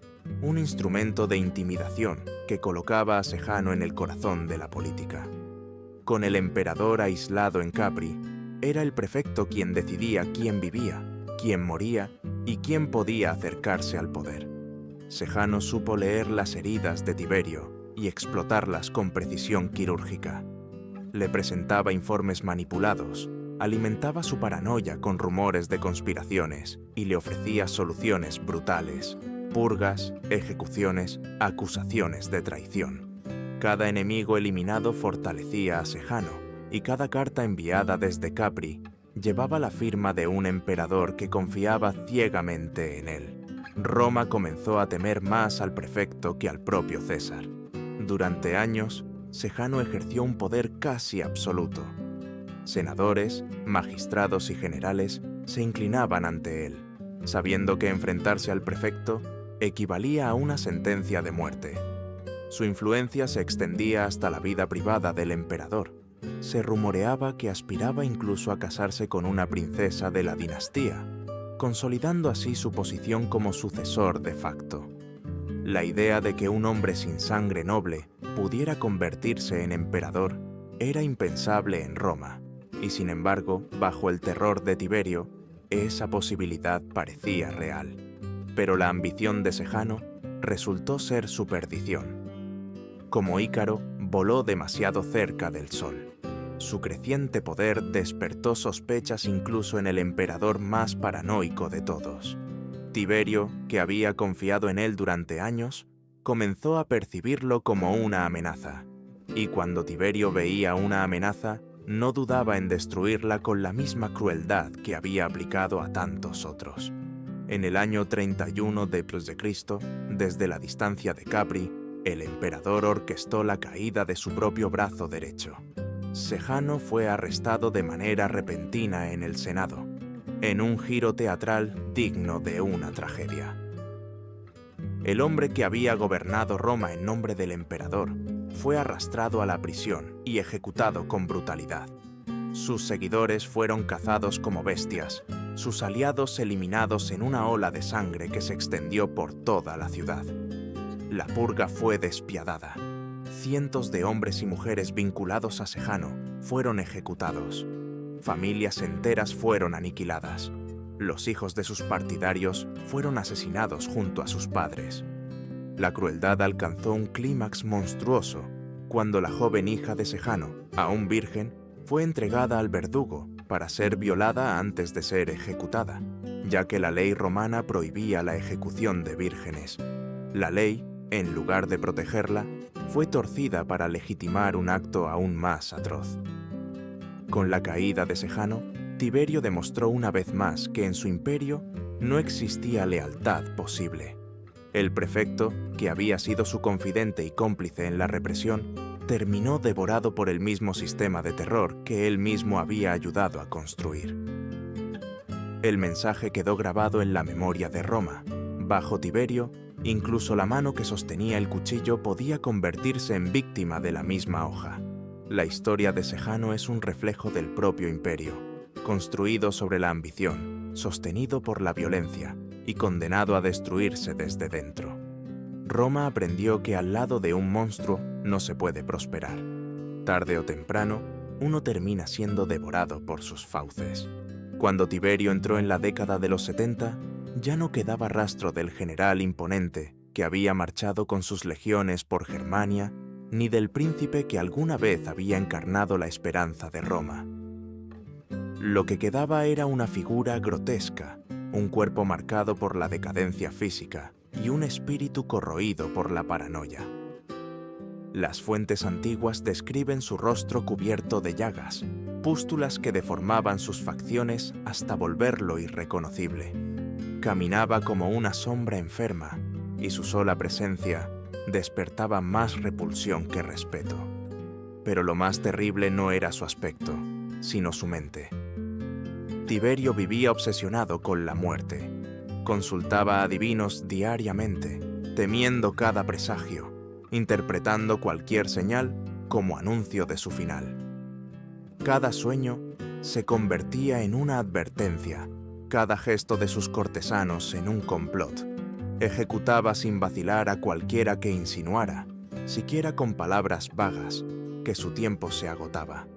un instrumento de intimidación que colocaba a Sejano en el corazón de la política. Con el emperador aislado en Capri, era el prefecto quien decidía quién vivía, quién moría y quién podía acercarse al poder. Sejano supo leer las heridas de Tiberio y explotarlas con precisión quirúrgica. Le presentaba informes manipulados, alimentaba su paranoia con rumores de conspiraciones y le ofrecía soluciones brutales: purgas, ejecuciones, acusaciones de traición. Cada enemigo eliminado fortalecía a Sejano, y cada carta enviada desde Capri llevaba la firma de un emperador que confiaba ciegamente en él. Roma comenzó a temer más al prefecto que al propio César. Durante años, Sejano ejerció un poder casi absoluto. Senadores, magistrados y generales se inclinaban ante él, sabiendo que enfrentarse al prefecto equivalía a una sentencia de muerte. Su influencia se extendía hasta la vida privada del emperador. Se rumoreaba que aspiraba incluso a casarse con una princesa de la dinastía, consolidando así su posición como sucesor de facto. La idea de que un hombre sin sangre noble pudiera convertirse en emperador era impensable en Roma, y sin embargo, bajo el terror de Tiberio, esa posibilidad parecía real. Pero la ambición de Sejano resultó ser su perdición. Como Ícaro, voló demasiado cerca del sol. Su creciente poder despertó sospechas incluso en el emperador más paranoico de todos. Tiberio, que había confiado en él durante años, comenzó a percibirlo como una amenaza. Y cuando Tiberio veía una amenaza, no dudaba en destruirla con la misma crueldad que había aplicado a tantos otros. En el año 31 d.C., desde la distancia de Capri, el emperador orquestó la caída de su propio brazo derecho. Sejano fue arrestado de manera repentina en el Senado, en un giro teatral digno de una tragedia. El hombre que había gobernado Roma en nombre del emperador fue arrastrado a la prisión y ejecutado con brutalidad. Sus seguidores fueron cazados como bestias, sus aliados eliminados en una ola de sangre que se extendió por toda la ciudad. La purga fue despiadada. Cientos de hombres y mujeres vinculados a Sejano fueron ejecutados. Familias enteras fueron aniquiladas. Los hijos de sus partidarios fueron asesinados junto a sus padres. La crueldad alcanzó un clímax monstruoso cuando la joven hija de Sejano, aún virgen, fue entregada al verdugo para ser violada antes de ser ejecutada, ya que la ley romana prohibía la ejecución de vírgenes. La ley, en lugar de protegerla, fue torcida para legitimar un acto aún más atroz. Con la caída de Sejano, Tiberio demostró una vez más que en su imperio no existía lealtad posible. El prefecto, que había sido su confidente y cómplice en la represión, terminó devorado por el mismo sistema de terror que él mismo había ayudado a construir. El mensaje quedó grabado en la memoria de Roma. Bajo Tiberio, incluso la mano que sostenía el cuchillo podía convertirse en víctima de la misma hoja. La historia de Sejano es un reflejo del propio imperio, construido sobre la ambición, sostenido por la violencia y condenado a destruirse desde dentro. Roma aprendió que al lado de un monstruo no se puede prosperar. Tarde o temprano, uno termina siendo devorado por sus fauces. Cuando Tiberio entró en la década de los 70, ya no quedaba rastro del general imponente que había marchado con sus legiones por Germania, ni del príncipe que alguna vez había encarnado la esperanza de Roma. Lo que quedaba era una figura grotesca, un cuerpo marcado por la decadencia física y un espíritu corroído por la paranoia. Las fuentes antiguas describen su rostro cubierto de llagas, pústulas que deformaban sus facciones hasta volverlo irreconocible. Caminaba como una sombra enferma y su sola presencia despertaba más repulsión que respeto. Pero lo más terrible no era su aspecto, sino su mente. Tiberio vivía obsesionado con la muerte. Consultaba a divinos diariamente, temiendo cada presagio, interpretando cualquier señal como anuncio de su final. Cada sueño se convertía en una advertencia, cada gesto de sus cortesanos en un complot. Ejecutaba sin vacilar a cualquiera que insinuara, siquiera con palabras vagas, que su tiempo se agotaba.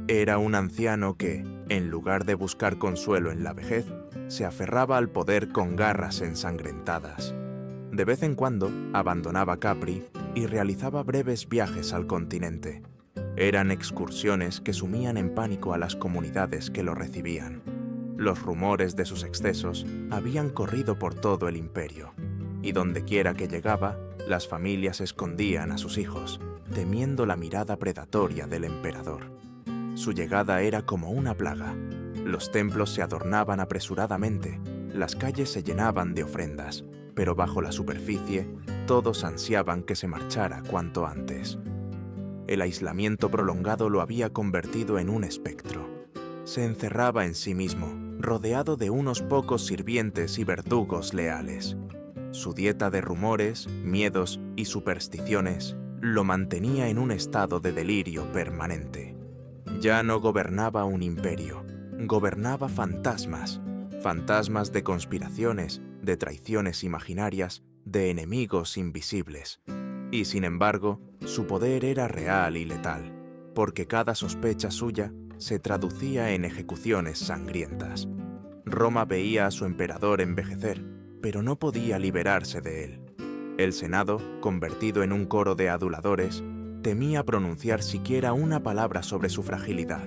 Era un anciano que, en lugar de buscar consuelo en la vejez, se aferraba al poder con garras ensangrentadas. De vez en cuando abandonaba Capri y realizaba breves viajes al continente. Eran excursiones que sumían en pánico a las comunidades que lo recibían. Los rumores de sus excesos habían corrido por todo el imperio, y dondequiera que llegaba, las familias escondían a sus hijos, temiendo la mirada predatoria del emperador. Su llegada era como una plaga. Los templos se adornaban apresuradamente, las calles se llenaban de ofrendas, pero bajo la superficie, todos ansiaban que se marchara cuanto antes. El aislamiento prolongado lo había convertido en un espectro. Se encerraba en sí mismo, rodeado de unos pocos sirvientes y verdugos leales. Su dieta de rumores, miedos y supersticiones lo mantenía en un estado de delirio permanente. Ya no gobernaba un imperio, gobernaba fantasmas, fantasmas de conspiraciones, de traiciones imaginarias, de enemigos invisibles. Y sin embargo, su poder era real y letal, porque cada sospecha suya se traducía en ejecuciones sangrientas. Roma veía a su emperador envejecer, pero no podía liberarse de él. El Senado, convertido en un coro de aduladores, temía pronunciar siquiera una palabra sobre su fragilidad.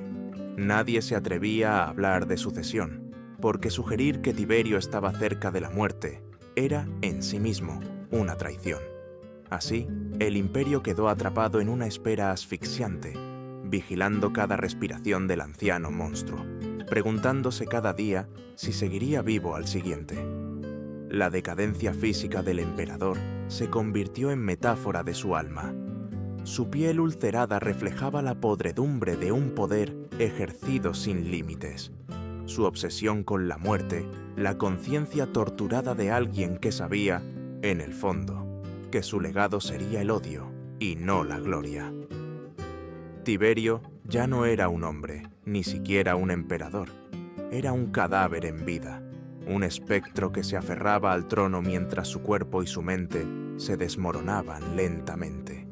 Nadie se atrevía a hablar de sucesión, porque sugerir que Tiberio estaba cerca de la muerte era, en sí mismo, una traición. Así, el imperio quedó atrapado en una espera asfixiante, vigilando cada respiración del anciano monstruo, preguntándose cada día si seguiría vivo al siguiente. La decadencia física del emperador se convirtió en metáfora de su alma. Su piel ulcerada reflejaba la podredumbre de un poder ejercido sin límites. Su obsesión con la muerte, la conciencia torturada de alguien que sabía, en el fondo, que su legado sería el odio y no la gloria. Tiberio ya no era un hombre, ni siquiera un emperador. Era un cadáver en vida, un espectro que se aferraba al trono mientras su cuerpo y su mente se desmoronaban lentamente.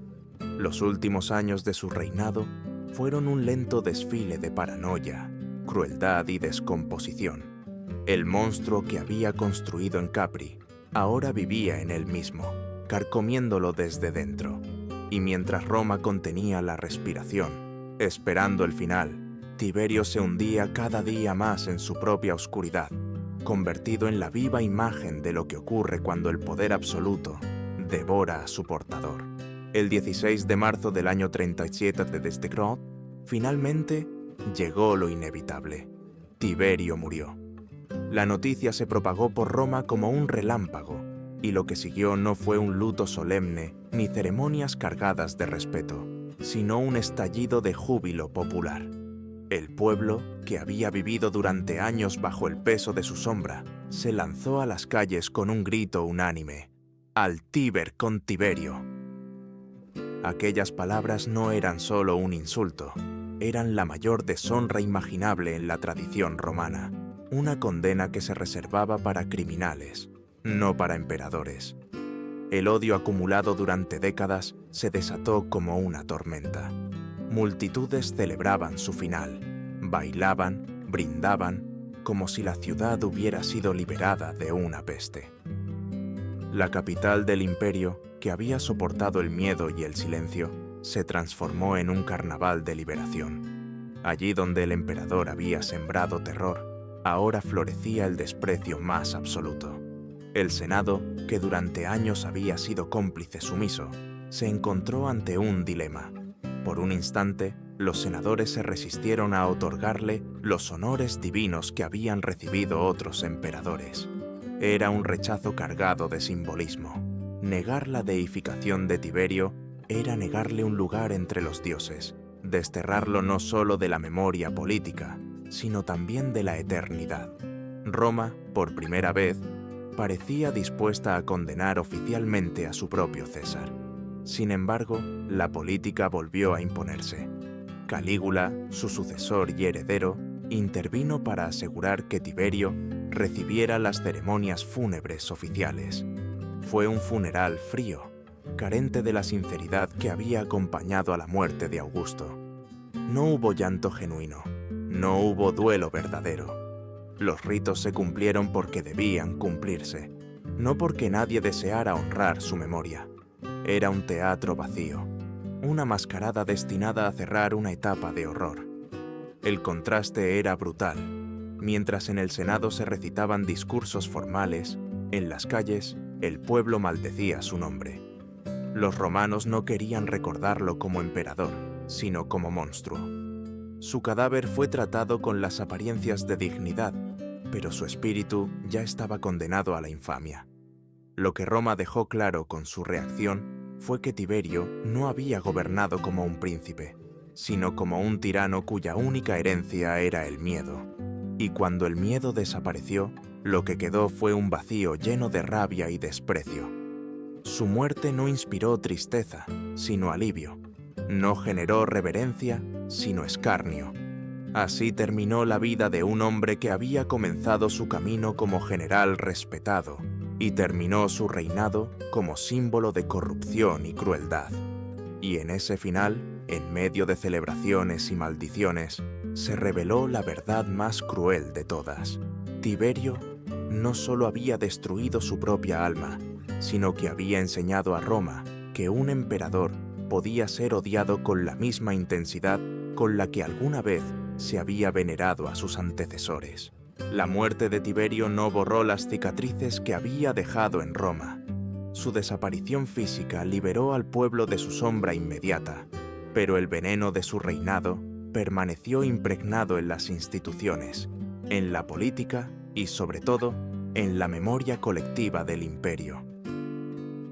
Los últimos años de su reinado fueron un lento desfile de paranoia, crueldad y descomposición. El monstruo que había construido en Capri ahora vivía en él mismo, carcomiéndolo desde dentro. Y mientras Roma contenía la respiración, esperando el final, Tiberio se hundía cada día más en su propia oscuridad, convertido en la viva imagen de lo que ocurre cuando el poder absoluto devora a su portador. El 16 de marzo del año 37 de Desdecrot, finalmente llegó lo inevitable. Tiberio murió. La noticia se propagó por Roma como un relámpago, y lo que siguió no fue un luto solemne ni ceremonias cargadas de respeto, sino un estallido de júbilo popular. El pueblo, que había vivido durante años bajo el peso de su sombra, se lanzó a las calles con un grito unánime: ¡Al Tíber con Tiberio! Aquellas palabras no eran solo un insulto, eran la mayor deshonra imaginable en la tradición romana, una condena que se reservaba para criminales, no para emperadores. El odio acumulado durante décadas se desató como una tormenta. Multitudes celebraban su final, bailaban, brindaban, como si la ciudad hubiera sido liberada de una peste. La capital del imperio, que había soportado el miedo y el silencio, se transformó en un carnaval de liberación. Allí donde el emperador había sembrado terror, ahora florecía el desprecio más absoluto. El Senado, que durante años había sido cómplice sumiso, se encontró ante un dilema. Por un instante, los senadores se resistieron a otorgarle los honores divinos que habían recibido otros emperadores. Era un rechazo cargado de simbolismo. Negar la deificación de Tiberio era negarle un lugar entre los dioses, desterrarlo no solo de la memoria política, sino también de la eternidad. Roma, por primera vez, parecía dispuesta a condenar oficialmente a su propio César. Sin embargo, la política volvió a imponerse. Calígula, su sucesor y heredero, intervino para asegurar que Tiberio recibiera las ceremonias fúnebres oficiales. Fue un funeral frío, carente de la sinceridad que había acompañado a la muerte de Augusto. No hubo llanto genuino, no hubo duelo verdadero. Los ritos se cumplieron porque debían cumplirse, no porque nadie deseara honrar su memoria. Era un teatro vacío, una mascarada destinada a cerrar una etapa de horror. El contraste era brutal. Mientras en el Senado se recitaban discursos formales, en las calles el pueblo maldecía su nombre. Los romanos no querían recordarlo como emperador, sino como monstruo. Su cadáver fue tratado con las apariencias de dignidad, pero su espíritu ya estaba condenado a la infamia. Lo que Roma dejó claro con su reacción fue que Tiberio no había gobernado como un príncipe, sino como un tirano cuya única herencia era el miedo. Y cuando el miedo desapareció, lo que quedó fue un vacío lleno de rabia y desprecio. Su muerte no inspiró tristeza, sino alivio. No generó reverencia, sino escarnio. Así terminó la vida de un hombre que había comenzado su camino como general respetado y terminó su reinado como símbolo de corrupción y crueldad. Y en ese final, en medio de celebraciones y maldiciones, se reveló la verdad más cruel de todas. Tiberio no solo había destruido su propia alma, sino que había enseñado a Roma que un emperador podía ser odiado con la misma intensidad con la que alguna vez se había venerado a sus antecesores. La muerte de Tiberio no borró las cicatrices que había dejado en Roma. Su desaparición física liberó al pueblo de su sombra inmediata, pero el veneno de su reinado permaneció impregnado en las instituciones, en la política y, sobre todo, en la memoria colectiva del imperio.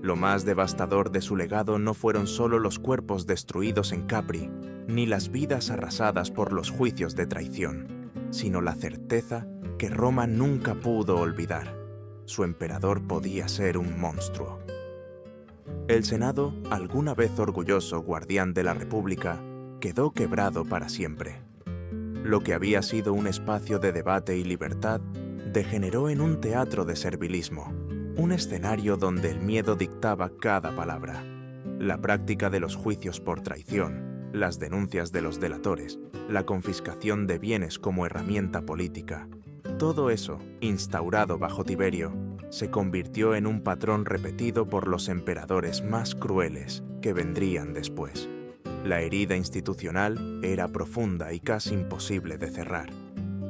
Lo más devastador de su legado no fueron solo los cuerpos destruidos en Capri, ni las vidas arrasadas por los juicios de traición, sino la certeza que Roma nunca pudo olvidar. Su emperador podía ser un monstruo. El Senado, alguna vez orgulloso guardián de la República, quedó quebrado para siempre. Lo que había sido un espacio de debate y libertad degeneró en un teatro de servilismo, un escenario donde el miedo dictaba cada palabra. La práctica de los juicios por traición, las denuncias de los delatores, la confiscación de bienes como herramienta política, todo eso, instaurado bajo Tiberio, se convirtió en un patrón repetido por los emperadores más crueles que vendrían después. La herida institucional era profunda y casi imposible de cerrar.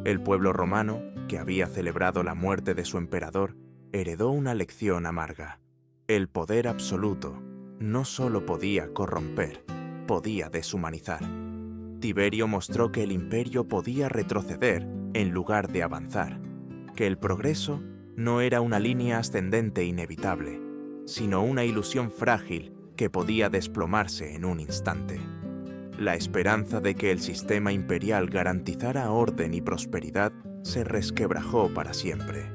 El pueblo romano, que había celebrado la muerte de su emperador, heredó una lección amarga. El poder absoluto no solo podía corromper, podía deshumanizar. Tiberio mostró que el imperio podía retroceder en lugar de avanzar, que el progreso no era una línea ascendente inevitable, sino una ilusión frágil que podía desplomarse en un instante. La esperanza de que el sistema imperial garantizara orden y prosperidad se resquebrajó para siempre.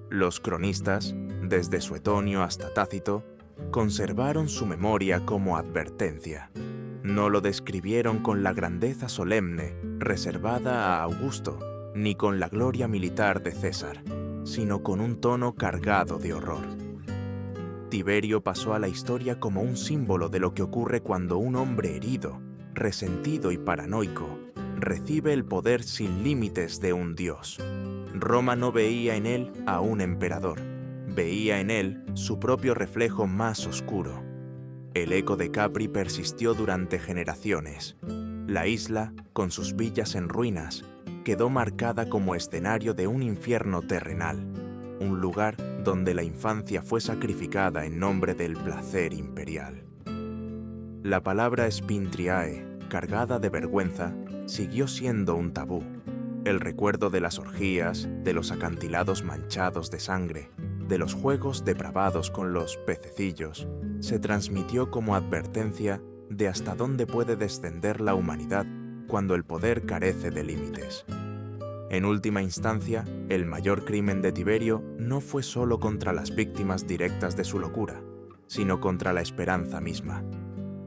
Los cronistas, desde Suetonio hasta Tácito, conservaron su memoria como advertencia. No lo describieron con la grandeza solemne reservada a Augusto, ni con la gloria militar de César, sino con un tono cargado de horror. Tiberio pasó a la historia como un símbolo de lo que ocurre cuando un hombre herido resentido y paranoico, recibe el poder sin límites de un dios. Roma no veía en él a un emperador, veía en él su propio reflejo más oscuro. El eco de Capri persistió durante generaciones. La isla, con sus villas en ruinas, quedó marcada como escenario de un infierno terrenal, un lugar donde la infancia fue sacrificada en nombre del placer imperial. La palabra Spintriae, cargada de vergüenza, siguió siendo un tabú. El recuerdo de las orgías, de los acantilados manchados de sangre, de los juegos depravados con los pececillos, se transmitió como advertencia de hasta dónde puede descender la humanidad cuando el poder carece de límites. En última instancia, el mayor crimen de Tiberio no fue solo contra las víctimas directas de su locura, sino contra la esperanza misma.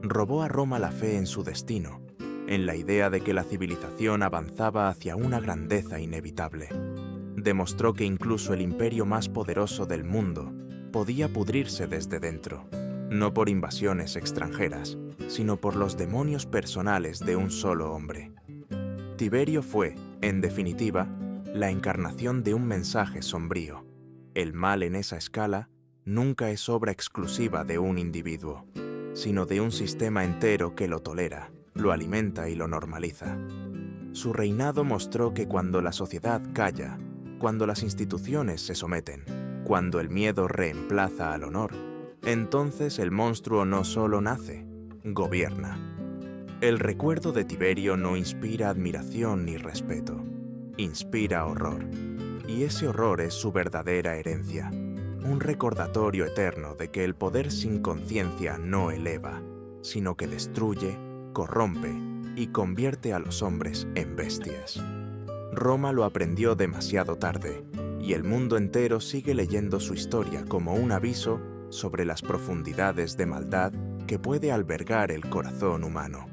Robó a Roma la fe en su destino, en la idea de que la civilización avanzaba hacia una grandeza inevitable. Demostró que incluso el imperio más poderoso del mundo podía pudrirse desde dentro, no por invasiones extranjeras, sino por los demonios personales de un solo hombre. Tiberio fue, en definitiva, la encarnación de un mensaje sombrío. El mal en esa escala nunca es obra exclusiva de un individuo, sino de un sistema entero que lo tolera, lo alimenta y lo normaliza. Su reinado mostró que cuando la sociedad calla, cuando las instituciones se someten, cuando el miedo reemplaza al honor, entonces el monstruo no solo nace, gobierna. El recuerdo de Tiberio no inspira admiración ni respeto, inspira horror. Y ese horror es su verdadera herencia, un recordatorio eterno de que el poder sin conciencia no eleva, sino que destruye, corrompe y convierte a los hombres en bestias. Roma lo aprendió demasiado tarde, y el mundo entero sigue leyendo su historia como un aviso sobre las profundidades de maldad que puede albergar el corazón humano.